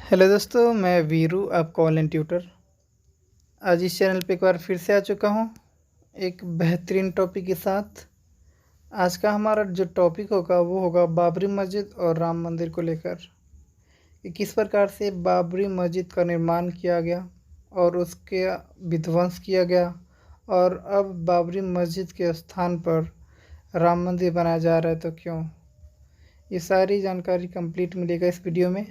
Hello दोस्तों, मैं वीरू, आपका ऑनलाइन ट्यूटर। आज इस चैनल पे एक बार फिर से आ चुका हूँ एक बेहतरीन टॉपिक के साथ। आज का हमारा जो टॉपिक होगा वो होगा बाबरी मस्जिद और राम मंदिर को लेकर कि किस प्रकार से बाबरी मस्जिद का निर्माण किया गया और उसके विध्वंस किया गया, और अब बाबरी मस्जिद के स्थान पर राम मंदिर बनाया जा रहा है तो क्यों। ये सारी जानकारी कंप्लीट मिलेगा इस वीडियो में।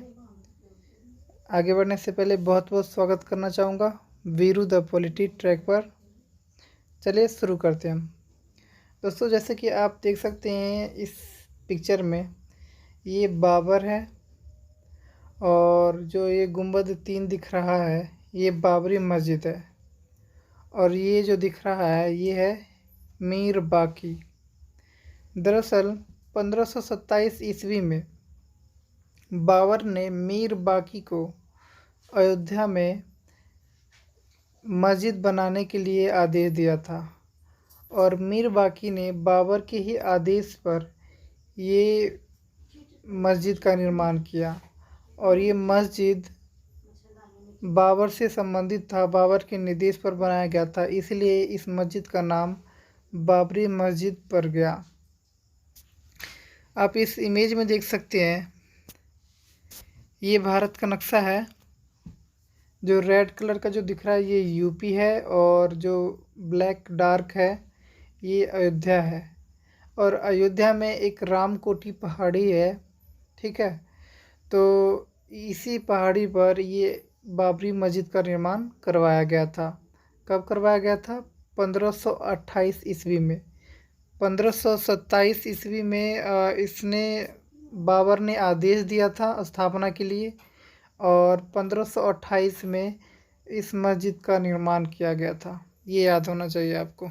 आगे बढ़ने से पहले बहुत बहुत स्वागत करना चाहूँगा वीरू द पॉलिटी ट्रैक पर। चलिए शुरू करते हैं हम दोस्तों। जैसे कि आप देख सकते हैं इस पिक्चर में, ये बाबर है और जो ये गुंबद 3 दिख रहा है ये बाबरी मस्जिद है, और ये जो दिख रहा है ये है मीर बाकी। दरअसल 1527 ईस्वी में बाबर ने मीर बाकी को अयोध्या में मस्जिद बनाने के लिए आदेश दिया था, और मीर बाकी ने बाबर के ही आदेश पर ये मस्जिद का निर्माण किया। और ये मस्जिद बाबर से संबंधित था, बाबर के निर्देश पर बनाया गया था, इसलिए इस मस्जिद का नाम बाबरी मस्जिद पड़ गया। आप इस इमेज में देख सकते हैं, ये भारत का नक्शा है। जो रेड कलर का जो दिख रहा है ये यूपी है, और जो ब्लैक डार्क है ये अयोध्या है। और अयोध्या में एक रामकोटी पहाड़ी है, ठीक है। तो इसी पहाड़ी पर ये बाबरी मस्जिद का निर्माण करवाया गया था। कब करवाया गया था? 1528 ईस्वी में। 1527 ईस्वी में इसने बाबर ने आदेश दिया था स्थापना के लिए, और 1528 में इस मस्जिद का निर्माण किया गया था। ये याद होना चाहिए आपको।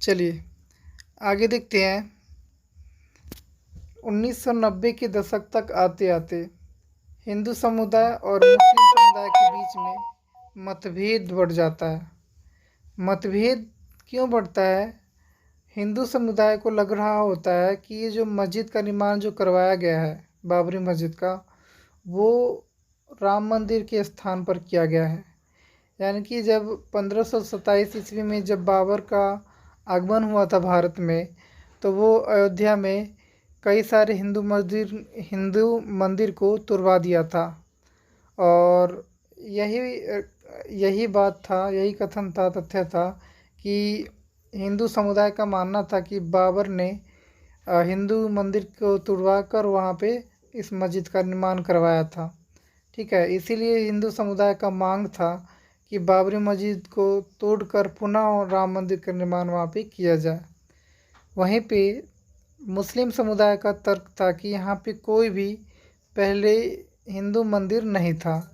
चलिए आगे देखते हैं। 1990 के दशक तक आते आते हिंदू समुदाय और मुस्लिम समुदाय के बीच में मतभेद बढ़ जाता है। मतभेद क्यों बढ़ता है? हिंदू समुदाय को लग रहा होता है कि ये जो मस्जिद का निर्माण जो करवाया गया है बाबरी मस्जिद का, वो राम मंदिर के स्थान पर किया गया है। यानी कि जब 1527 ईस्वी में जब बाबर का आगमन हुआ था भारत में, तो वो अयोध्या में कई सारे हिंदू मंदिर को तुड़वा दिया था। और यही बात था, यही कथन था, तथ्य था कि हिंदू समुदाय का मानना था कि बाबर ने हिंदू मंदिर को तुड़वा कर वहाँ पे इस मस्जिद का निर्माण करवाया था, ठीक है। इसीलिए हिंदू समुदाय का मांग था कि बाबरी मस्जिद को तोड़कर पुनः राम मंदिर का निर्माण वहाँ पे किया जाए। वहीं पे मुस्लिम समुदाय का तर्क था कि यहाँ पे कोई भी पहले हिंदू मंदिर नहीं था,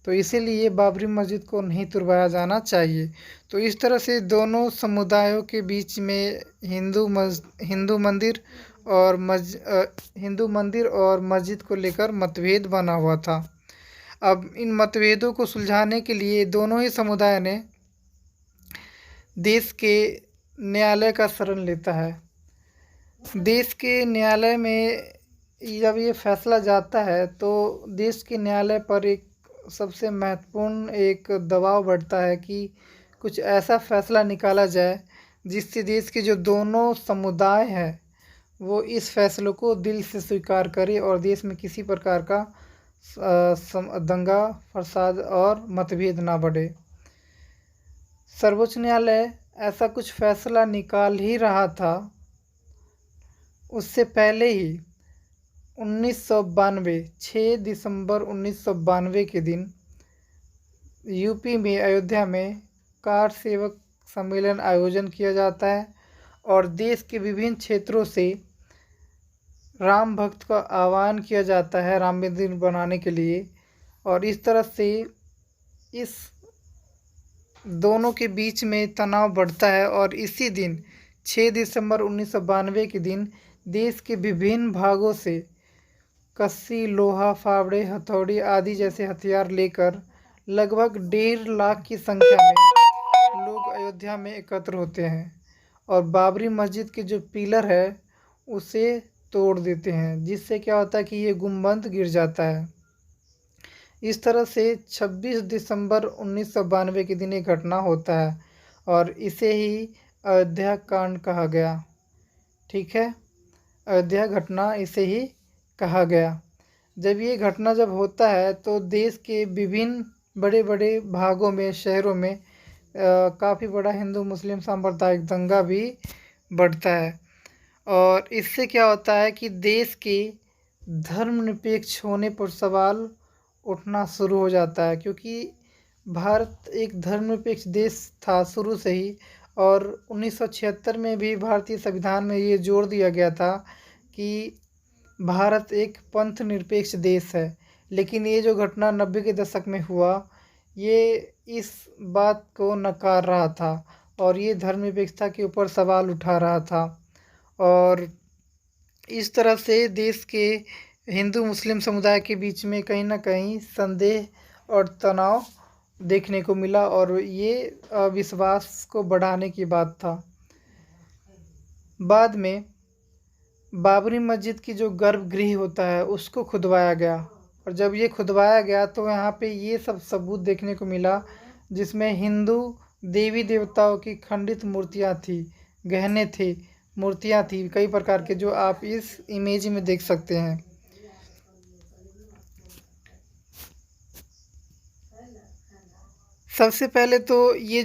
तो इसीलिए बाबरी मस्जिद को नहीं तुड़वाया जाना चाहिए। तो इस तरह से दोनों समुदायों के बीच में हिंदू मंदिर और मस्जिद को लेकर मतभेद बना हुआ था। अब इन मतभेदों को सुलझाने के लिए दोनों ही समुदाय ने देश के न्यायालय का शरण लेता है। देश के न्यायालय में जब ये फैसला जाता है तो देश के न्यायालय पर एक सबसे महत्वपूर्ण एक दबाव बढ़ता है कि कुछ ऐसा फैसला निकाला जाए जिससे देश के जो दोनों समुदाय हैं वो इस फैसलों को दिल से स्वीकार करे और देश में किसी प्रकार का दंगा फसाद और मतभेद ना बढ़े। सर्वोच्च न्यायालय ऐसा कुछ फैसला निकाल ही रहा था। उससे पहले ही 6 दिसंबर 1992 के दिन यूपी में अयोध्या में कार सेवक सम्मेलन आयोजन किया जाता है, और देश के विभिन्न क्षेत्रों से राम भक्त का आह्वान किया जाता है राम मंदिर बनाने के लिए। और इस तरह से इस दोनों के बीच में तनाव बढ़ता है, और इसी दिन 6 दिसंबर 1992 के दिन देश के विभिन्न भागों से कस्सी, लोहा, फावड़े, हथौड़ी आदि जैसे हथियार लेकर लगभग 1.5 लाख की संख्या में लोग अयोध्या में एकत्र होते हैं, और बाबरी मस्जिद के जो पिलर है उसे तोड़ देते हैं, जिससे क्या होता है कि ये गुंबद गिर जाता है। इस तरह से 26 दिसंबर 1992 के दिन ये घटना होता है और इसे ही अयोध्या कांड कहा गया। ठीक है, अयोध्या घटना इसे ही कहा गया। जब ये घटना जब होता है तो देश के विभिन्न बड़े बड़े भागों में, शहरों में काफ़ी बड़ा हिंदू मुस्लिम सांप्रदायिक दंगा भी बढ़ता है। और इससे क्या होता है कि देश के धर्मनिरपेक्ष होने पर सवाल उठना शुरू हो जाता है, क्योंकि भारत एक धर्मनिरपेक्ष देश था शुरू से ही। और 1976 में भी भारतीय संविधान में ये जोर दिया गया था कि भारत एक पंथ निरपेक्ष देश है। लेकिन ये जो घटना 90 के दशक में हुआ, ये इस बात को नकार रहा था और ये धर्मनिरपेक्षता के ऊपर सवाल उठा रहा था। और इस तरह से देश के हिंदू मुस्लिम समुदाय के बीच में कहीं ना कहीं संदेह और तनाव देखने को मिला और ये विश्वास को बढ़ाने की बात था। बाद में बाबरी मस्जिद की जो गर्भगृह होता है उसको खुदवाया गया, और जब ये खुदवाया गया तो यहाँ पे ये सब सबूत देखने को मिला, जिसमें हिंदू देवी देवताओं की खंडित मूर्तियाँ थी, गहने थे, मूर्तियाँ थी कई प्रकार के, जो आप इस इमेज में देख सकते हैं। सबसे पहले तो ये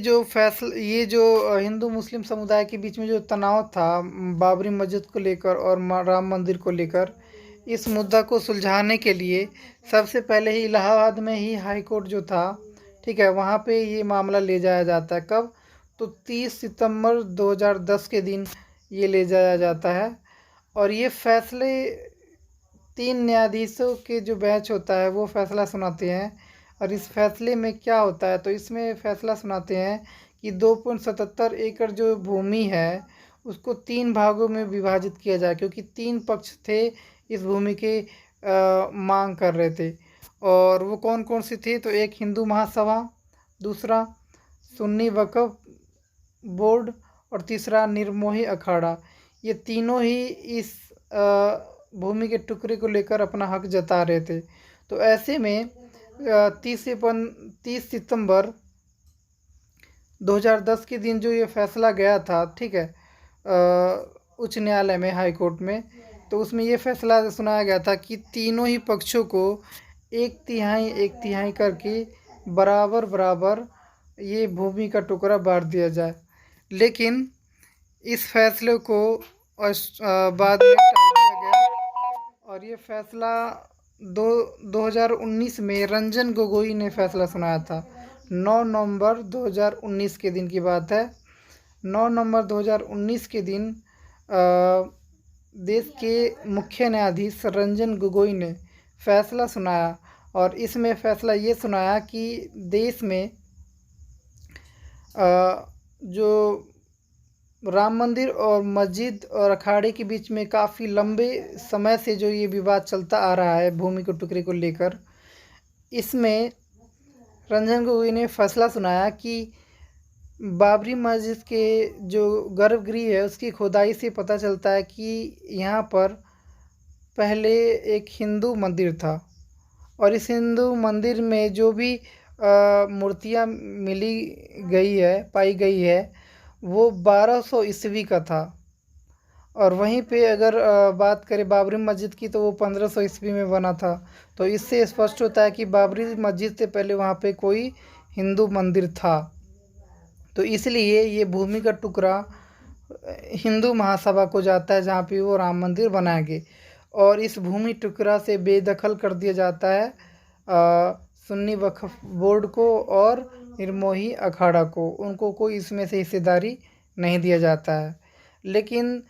जो हिंदू मुस्लिम समुदाय के बीच में जो तनाव था बाबरी मस्जिद को लेकर और राम मंदिर को लेकर, इस मुद्दा को सुलझाने के लिए सबसे पहले ही इलाहाबाद में ही हाई कोर्ट जो था, ठीक है, वहाँ पे ये मामला ले जाया जाता है। कब? तो 30 सितंबर 2010 के दिन ये ले जाया जाता है। और ये फैसले 3 न्यायाधीशों के जो बेंच होता है वो फैसला सुनाते हैं। और इस फैसले में क्या होता है, तो इसमें फैसला सुनाते हैं कि 2.77 एकड़ जो भूमि है उसको 3 भागों में विभाजित किया जाए, क्योंकि 3 पक्ष थे इस भूमि के मांग कर रहे थे। और वो कौन कौन सी थी? तो एक हिंदू महासभा, दूसरा सुन्नी वक्फ बोर्ड और तीसरा निर्मोही अखाड़ा। ये तीनों ही इस भूमि के टुकड़े को लेकर अपना हक जता रहे थे। तो ऐसे में 30 सितंबर 2010 के दिन जो ये फैसला गया था, ठीक है, उच्च न्यायालय में, हाई कोर्ट में, तो उसमें ये फैसला सुनाया गया था कि तीनों ही पक्षों को 1/3 करके बराबर बराबर ये भूमि का टुकड़ा बांट दिया जाए। लेकिन इस फैसले को बाद में टाल दिया गया और ये फैसला 2019 में रंजन गोगोई ने फैसला सुनाया था। 9 नवंबर 2019 के दिन की बात है। 9 नवंबर 2019 के दिन देश के मुख्य न्यायाधीश रंजन गोगोई ने फैसला सुनाया और इसमें फैसला ये सुनाया कि देश में जो राम मंदिर और मस्जिद और अखाड़े के बीच में काफ़ी लंबे समय से जो ये विवाद चलता आ रहा है भूमि के टुकड़े को लेकर, इसमें रंजन गोगोई ने फैसला सुनाया कि बाबरी मस्जिद के जो गर्भगृह है उसकी खुदाई से पता चलता है कि यहाँ पर पहले एक हिंदू मंदिर था और इस हिंदू मंदिर में जो भी मूर्तियाँ पाई गई है वो 1200 ईस्वी का था। और वहीं पे अगर बात करें बाबरी मस्जिद की तो वो 1500 ईस्वी में बना था। तो इससे स्पष्ट होता है कि बाबरी मस्जिद से पहले वहाँ पे कोई हिंदू मंदिर था। तो इसलिए ये भूमि का टुकड़ा हिंदू महासभा को जाता है जहाँ पे वो राम मंदिर बनाएंगे और इस भूमि टुकड़ा से बेदखल कर दिया जाता है सुन्नी वक्फ बोर्ड को और निर्मोही अखाड़ा को। उनको कोई इसमें से हिस्सेदारी नहीं दिया जाता है। लेकिन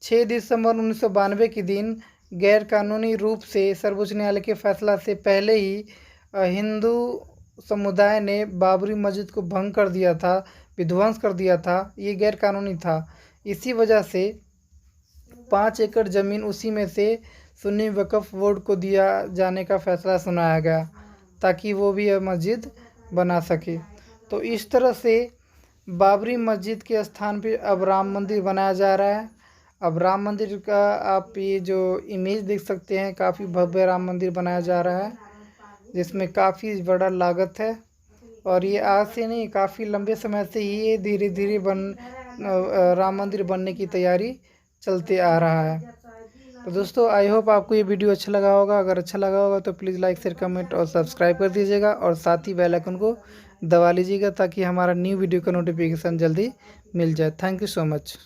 6 दिसंबर 1992 के दिन गैरकानूनी रूप से सर्वोच्च न्यायालय के फैसला से पहले ही हिंदू समुदाय ने बाबरी मस्जिद को भंग कर दिया था, विध्वंस कर दिया था। ये गैरकानूनी था। इसी वजह से 5 एकड़ ज़मीन उसी में से सुन्नी वक्फ बोर्ड को दिया जाने का फैसला सुनाया गया ताकि वो भी यह मस्जिद बना सके। तो इस तरह से बाबरी मस्जिद के स्थान पे अब राम मंदिर बनाया जा रहा है अब राम मंदिर का आप ये जो इमेज देख सकते हैं, काफ़ी भव्य राम मंदिर बनाया जा रहा है, जिसमें काफ़ी बड़ा लागत है। और ये आज से नहीं, काफ़ी लंबे समय से ही ये धीरे धीरे राम मंदिर बनने की तैयारी चलते आ रहा है। तो दोस्तों, आई होप आपको ये वीडियो अच्छा लगा होगा। अगर अच्छा लगा होगा तो प्लीज़ लाइक शेयर कमेंट और सब्सक्राइब कर दीजिएगा, और साथ ही बेल आइकन को दबा लीजिएगा ताकि हमारा न्यू वीडियो का नोटिफिकेशन जल्दी मिल जाए। Thank you so much.